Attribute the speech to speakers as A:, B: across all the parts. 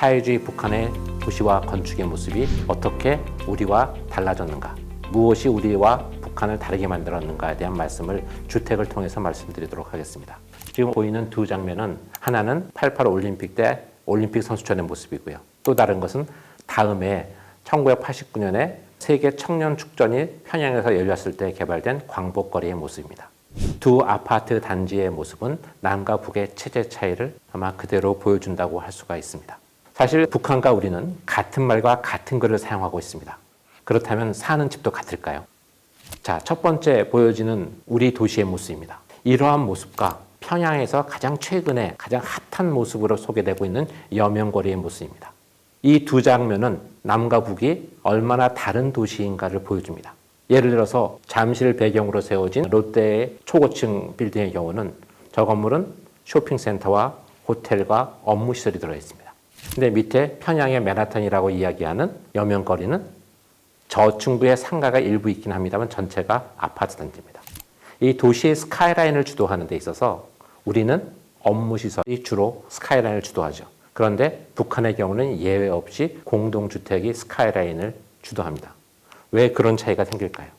A: 사회주의 북한의 도시와 건축의 모습이 어떻게 우리와 달라졌는가, 무엇이 우리와 북한을 다르게 만들었는가에 대한 말씀을 주택을 통해서 말씀드리도록 하겠습니다. 지금 보이는 두 장면은 하나는 88 올림픽 때 올림픽 선수촌의 모습이고요. 또 다른 것은 다음에 1989년에 세계 청년 축전이 평양에서 열렸을 때 개발된 광복거리의 모습입니다. 두 아파트 단지의 모습은 남과 북의 체제 차이를 아마 그대로 보여준다고 할 수가 있습니다. 사실 북한과 우리는 같은 말과 같은 글을 사용하고 있습니다. 그렇다면 사는 집도 같을까요? 자, 첫 번째 보여지는 우리 도시의 모습입니다. 이러한 모습과 평양에서 가장 최근에 가장 핫한 모습으로 소개되고 있는 여명거리의 모습입니다. 이 두 장면은 남과 북이 얼마나 다른 도시인가를 보여줍니다. 예를 들어서 잠실 배경으로 세워진 롯데의 초고층 빌딩의 경우는 저 건물은 쇼핑센터와 호텔과 업무시설이 들어있습니다. 근데 밑에 평양의 맨하탄이라고 이야기하는 여명거리는 저층부의 상가가 일부 있긴 합니다만 전체가 아파트 단지입니다. 이 도시의 스카이라인을 주도하는 데 있어서 우리는 업무시설이 주로 스카이라인을 주도하죠. 그런데 북한의 경우는 예외 없이 공동주택이 스카이라인을 주도합니다. 왜 그런 차이가 생길까요?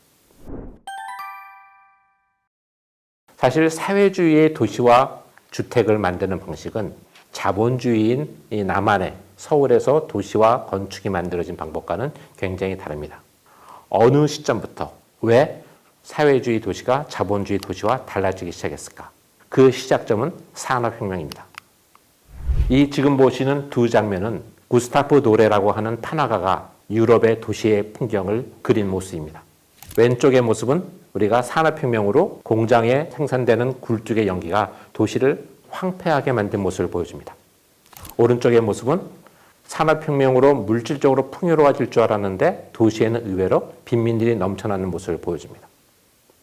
A: 사실 사회주의의 도시와 주택을 만드는 방식은 자본주의인 이 남한의 서울에서 도시와 건축이 만들어진 방법과는 굉장히 다릅니다. 어느 시점부터 왜 사회주의 도시가 자본주의 도시와 달라지기 시작했을까? 그 시작점은 산업혁명입니다. 이 지금 보시는 두 장면은 구스타프 도레라고 하는 판화가가 유럽의 도시의 풍경을 그린 모습입니다. 왼쪽의 모습은 우리가 산업혁명으로 공장에 생산되는 굴뚝의 연기가 도시를 황폐하게 만든 모습을 보여줍니다. 오른쪽의 모습은 산업혁명으로 물질적으로 풍요로워질 줄 알았는데 도시에는 의외로 빈민들이 넘쳐나는 모습을 보여줍니다.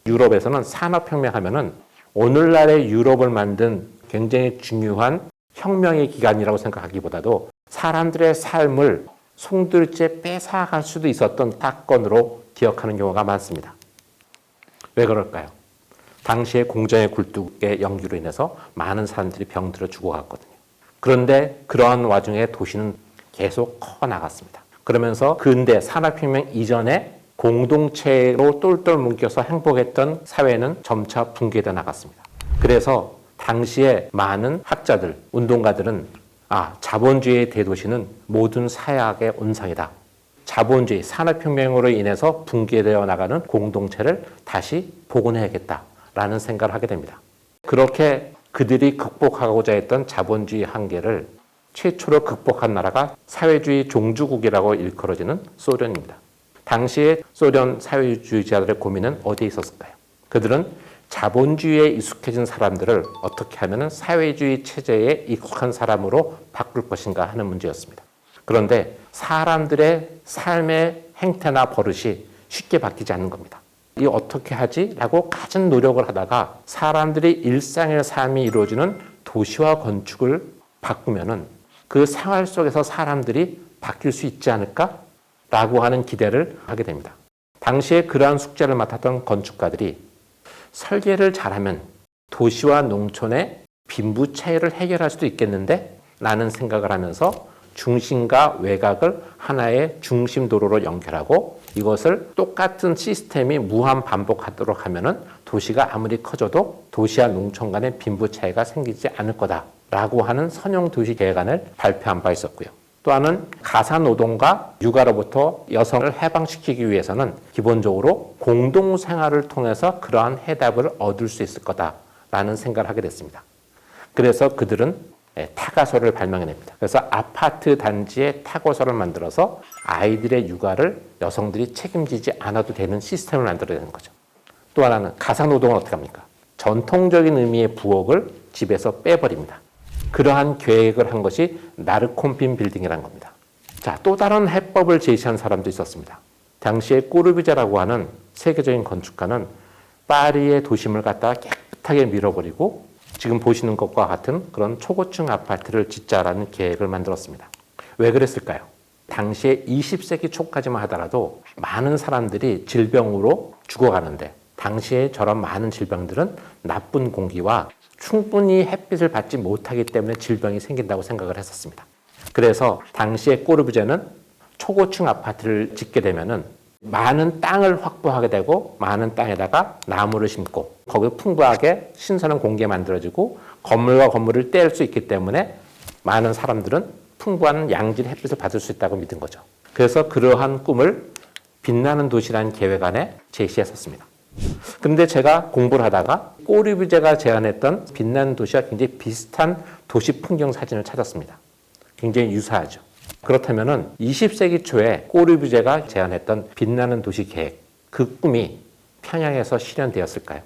A: 유럽에서는 산업혁명 하면은 오늘날의 유럽을 만든 굉장히 중요한 혁명의 기간이라고 생각하기보다도 사람들의 삶을 송두리째 뺏어갈 수도 있었던 사건으로 기억하는 경우가 많습니다. 왜 그럴까요? 당시에 공장의 굴뚝의 연기로 인해서 많은 사람들이 병들어 죽어갔거든요. 그런데 그러한 와중에 도시는 계속 커나갔습니다. 그러면서 근대 산업혁명 이전에 공동체로 똘똘 뭉쳐서 행복했던 사회는 점차 붕괴되어 나갔습니다. 그래서 당시에 많은 학자들, 운동가들은 자본주의의 대도시는 모든 사약의 온상이다. 자본주의, 산업혁명으로 인해서 붕괴되어 나가는 공동체를 다시 복원해야겠다라는 생각을 하게 됩니다. 그렇게 그들이 극복하고자 했던 자본주의 한계를 최초로 극복한 나라가 사회주의 종주국이라고 일컬어지는 소련입니다. 당시에 소련 사회주의자들의 고민은 어디에 있었을까요? 그들은 자본주의에 익숙해진 사람들을 어떻게 하면 사회주의 체제에 익숙한 사람으로 바꿀 것인가 하는 문제였습니다. 그런데 사람들의 삶의 행태나 버릇이 쉽게 바뀌지 않는 겁니다. 이 어떻게 하지? 라고 갖은 노력을 하다가 사람들이 일상의 삶이 이루어지는 도시와 건축을 바꾸면은 그 생활 속에서 사람들이 바뀔 수 있지 않을까? 라고 하는 기대를 하게 됩니다. 당시에 그러한 숙제를 맡았던 건축가들이 설계를 잘하면 도시와 농촌의 빈부 차이를 해결할 수도 있겠는데? 라는 생각을 하면서 중심과 외곽을 하나의 중심 도로로 연결하고 이것을 똑같은 시스템이 무한 반복하도록 하면은 도시가 아무리 커져도 도시와 농촌 간의 빈부 차이가 생기지 않을 거다라고 하는 선형 도시 계획안을 발표한 바 있었고요. 또 하나는 가사노동과 육아로부터 여성을 해방시키기 위해서는 기본적으로 공동생활을 통해서 그러한 해답을 얻을 수 있을 거다라는 생각을 하게 됐습니다. 그래서 그들은 타가소를 발명해냅니다. 그래서 아파트 단지에 타고서를 만들어서 아이들의 육아를 여성들이 책임지지 않아도 되는 시스템을 만들어내는 거죠. 또 하나는 가사노동은 어떻게 합니까? 전통적인 의미의 부엌을 집에서 빼버립니다. 그러한 계획을 한 것이 나르콤빈 빌딩이라는 겁니다. 자, 또 다른 해법을 제시한 사람도 있었습니다. 당시에 꼬르비제라고 하는 세계적인 건축가는 파리의 도심을 갖다가 깨끗하게 밀어버리고 지금 보시는 것과 같은 그런 초고층 아파트를 짓자라는 계획을 만들었습니다. 왜 그랬을까요? 당시에 20세기 초까지만 하더라도 많은 사람들이 질병으로 죽어가는데 당시에 저런 많은 질병들은 나쁜 공기와 충분히 햇빛을 받지 못하기 때문에 질병이 생긴다고 생각을 했었습니다. 그래서 당시에 꼬르부제는 초고층 아파트를 짓게 되면은 많은 땅을 확보하게 되고 많은 땅에다가 나무를 심고 거기에 풍부하게 신선한 공기가 만들어지고 건물과 건물을 뗄 수 있기 때문에 많은 사람들은 풍부한 양질 햇빛을 받을 수 있다고 믿은 거죠. 그래서 그러한 꿈을 빛나는 도시라는 계획 안에 제시했었습니다. 그런데 제가 공부를 하다가 꼬르부제가 제안했던 빛나는 도시와 굉장히 비슷한 도시 풍경 사진을 찾았습니다. 굉장히 유사하죠. 그렇다면 20세기 초에 꼬르부제가 제안했던 빛나는 도시 계획, 그 꿈이 평양에서 실현되었을까요?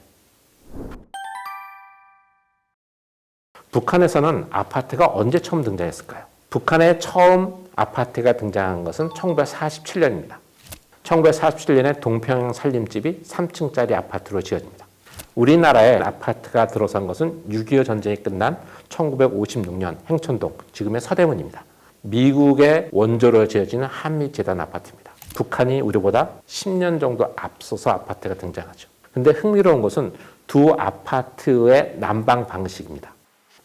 A: 북한에서는 아파트가 언제 처음 등장했을까요? 북한에 처음 아파트가 등장한 것은 1947년입니다. 1947년에 동평양 산림집이 3층짜리 아파트로 지어집니다. 우리나라에 아파트가 들어선 것은 6.25 전쟁이 끝난 1956년 행천동, 지금의 서대문입니다. 미국의 원조로 지어지는 한미재단 아파트입니다. 북한이 우리보다 10년 정도 앞서서 아파트가 등장하죠. 근데 흥미로운 것은 두 아파트의 난방 방식입니다.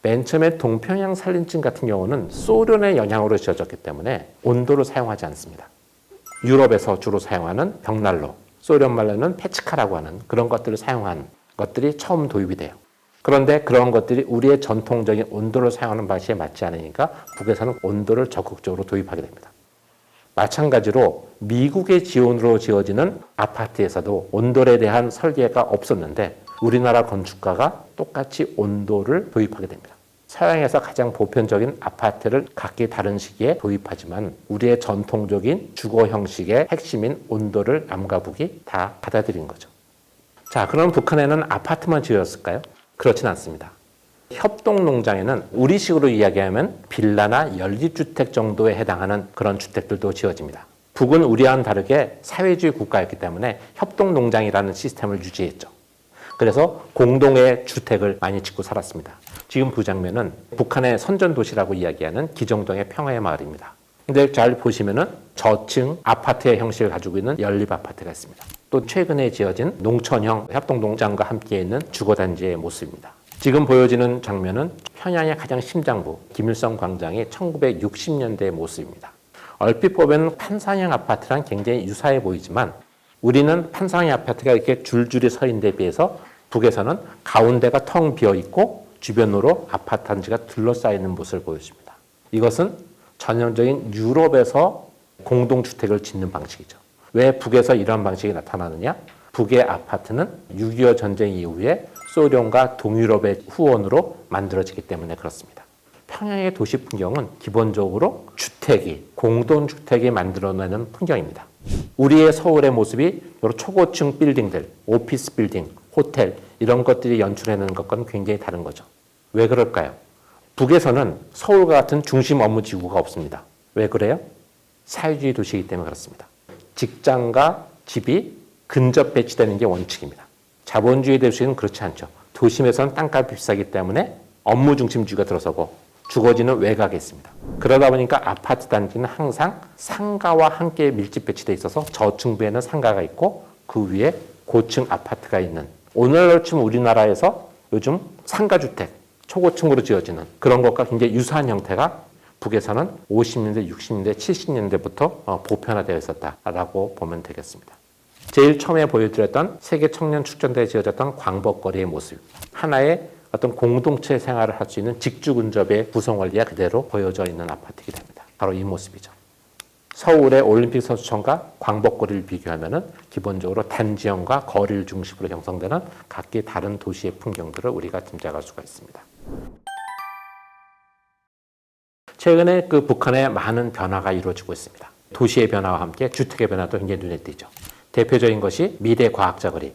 A: 맨 처음에 동평양 산림집 같은 경우는 소련의 영향으로 지어졌기 때문에 온도를 사용하지 않습니다. 유럽에서 주로 사용하는 벽난로, 소련 말로는 페치카라고 하는 그런 것들을 사용한 것들이 처음 도입이 돼요. 그런데 그런 것들이 우리의 전통적인 온도를 사용하는 방식에 맞지 않으니까 북에서는 온도를 적극적으로 도입하게 됩니다. 마찬가지로 미국의 지원으로 지어지는 아파트에서도 온도에 대한 설계가 없었는데 우리나라 건축가가 똑같이 온도를 도입하게 됩니다. 서양에서 가장 보편적인 아파트를 각기 다른 시기에 도입하지만 우리의 전통적인 주거 형식의 핵심인 온도를 남과 북이 다 받아들인 거죠. 자, 그럼 북한에는 아파트만 지었을까요? 그렇진 않습니다. 협동농장에는 우리식으로 이야기하면 빌라나 연립주택 정도에 해당하는 그런 주택들도 지어집니다. 북은 우리와는 다르게 사회주의 국가였기 때문에 협동농장이라는 시스템을 유지했죠. 그래서 공동의 주택을 많이 짓고 살았습니다. 지금 그 장면은 북한의 선전도시라고 이야기하는 기정동의 평화의 마을입니다. 근데 잘 보시면은 저층 아파트의 형식을 가지고 있는 연립 아파트가 있습니다. 또 최근에 지어진 농촌형 협동농장과 함께 있는 주거단지의 모습입니다. 지금 보여지는 장면은 평양의 가장 심장부 김일성 광장의 1960년대의 모습입니다. 얼핏 보면 판상형 아파트랑 굉장히 유사해 보이지만 우리는 판상형 아파트가 이렇게 줄줄이 서 있는 데 비해서 북에서는 가운데가 텅 비어 있고 주변으로 아파트 단지가 둘러싸여 있는 모습을 보여줍니다. 이것은 전형적인 유럽에서 공동주택을 짓는 방식이죠. 왜 북에서 이런 방식이 나타나느냐? 북의 아파트는 6.25 전쟁 이후에 소련과 동유럽의 후원으로 만들어지기 때문에 그렇습니다. 평양의 도시 풍경은 기본적으로 주택이, 공동주택이 만들어내는 풍경입니다. 우리의 서울의 모습이 여러 초고층 빌딩들, 오피스 빌딩, 호텔 이런 것들이 연출해내는 것과는 굉장히 다른 거죠. 왜 그럴까요? 북에서는 서울과 같은 중심 업무 지구가 없습니다. 왜 그래요? 사회주의 도시이기 때문에 그렇습니다. 직장과 집이 근접 배치되는 게 원칙입니다. 자본주의 도시는 그렇지 않죠. 도심에서는 땅값이 비싸기 때문에 업무 중심주의가 들어서고 주거지는 외곽에 있습니다. 그러다 보니까 아파트 단지는 항상 상가와 함께 밀집 배치되어 있어서 저층부에는 상가가 있고 그 위에 고층 아파트가 있는, 오늘날 치면 우리나라에서 요즘 상가주택, 초고층으로 지어지는 그런 것과 굉장히 유사한 형태가 북에서는 50년대, 60년대, 70년대부터 보편화되어 있었다라고 보면 되겠습니다. 제일 처음에 보여드렸던 세계 청년 축전대에 지어졌던 광복거리의 모습입니다. 하나의 어떤 공동체 생활을 할 수 있는 직주근접의 구성 원리가 그대로 보여져 있는 아파트이기 됩니다. 바로 이 모습이죠. 서울의 올림픽 선수촌과 광복거리를 비교하면 기본적으로 단지형과 거리를 중심으로 형성되는 각기 다른 도시의 풍경들을 우리가 짐작할 수가 있습니다. 최근에 그 북한에 많은 변화가 이루어지고 있습니다. 도시의 변화와 함께 주택의 변화도 굉장히 눈에 띄죠. 대표적인 것이 미래과학자 거리.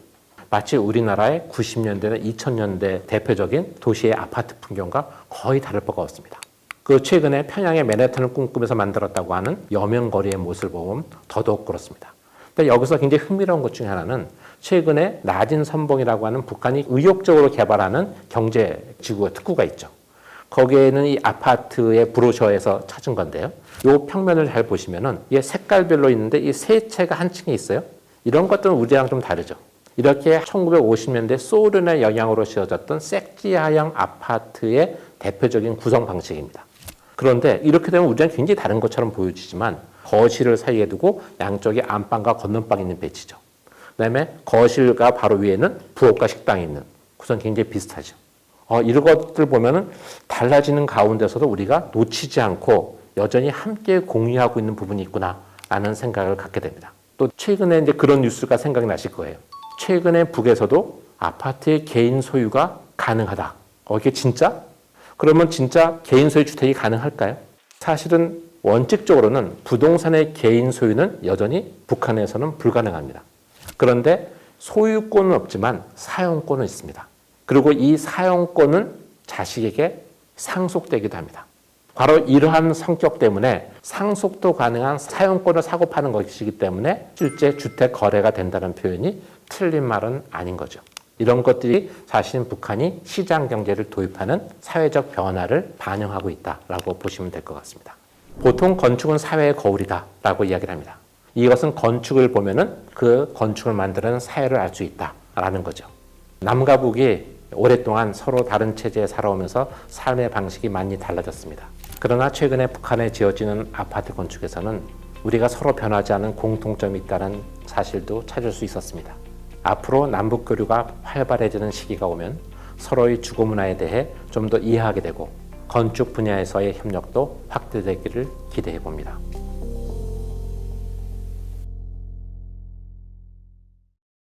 A: 마치 우리나라의 90년대나 2000년대 대표적인 도시의 아파트 풍경과 거의 다를 바가 없습니다. 그 최근에 평양의 맨해튼을 꿈꾸면서 만들었다고 하는 여명거리의 모습을 보면 더더욱 그렇습니다. 근데 여기서 굉장히 흥미로운 것 중에 하나는 최근에 낮은 선봉이라고 하는 북한이 의욕적으로 개발하는 경제지구 특구가 있죠. 거기에는 이 아파트의 브로셔에서 찾은 건데요. 이 평면을 잘 보시면은 이게 색깔별로 있는데 이 세 채가 한 층에 있어요. 이런 것들은 우리랑 좀 다르죠. 이렇게 1950년대 소련의 영향으로 지어졌던 색지하형 아파트의 대표적인 구성 방식입니다. 그런데 이렇게 되면 우리는 굉장히 다른 것처럼 보여지지만 거실을 사이에 두고 양쪽에 안방과 건넌방이 있는 배치죠. 그다음에 거실과 바로 위에는 부엌과 식당이 있는, 우선 굉장히 비슷하죠. 이런 것들 보면은 달라지는 가운데서도 우리가 놓치지 않고 여전히 함께 공유하고 있는 부분이 있구나라는 생각을 갖게 됩니다. 또 최근에 이제 그런 뉴스가 생각이 나실 거예요. 최근에 북에서도 아파트의 개인 소유가 가능하다. 이게 진짜? 그러면 진짜 개인 소유 주택이 가능할까요? 사실은 원칙적으로는 부동산의 개인 소유는 여전히 북한에서는 불가능합니다. 그런데 소유권은 없지만 사용권은 있습니다. 그리고 이 사용권은 자식에게 상속되기도 합니다. 바로 이러한 성격 때문에 상속도 가능한 사용권을 사고 파는 것이기 때문에 실제 주택 거래가 된다는 표현이 틀린 말은 아닌 거죠. 이런 것들이 사실은 북한이 시장 경제를 도입하는 사회적 변화를 반영하고 있다라고 보시면 될 것 같습니다. 보통 건축은 사회의 거울이다라고 이야기를 합니다. 이것은 건축을 보면은 그 건축을 만드는 사회를 알 수 있다라는 거죠. 남과 북이 오랫동안 서로 다른 체제에 살아오면서 삶의 방식이 많이 달라졌습니다. 그러나 최근에 북한에 지어지는 아파트 건축에서는 우리가 서로 변하지 않은 공통점이 있다는 사실도 찾을 수 있었습니다. 앞으로 남북 교류가 활발해지는 시기가 오면 서로의 주거 문화에 대해 좀 더 이해하게 되고 건축 분야에서의 협력도 확대되기를 기대해 봅니다.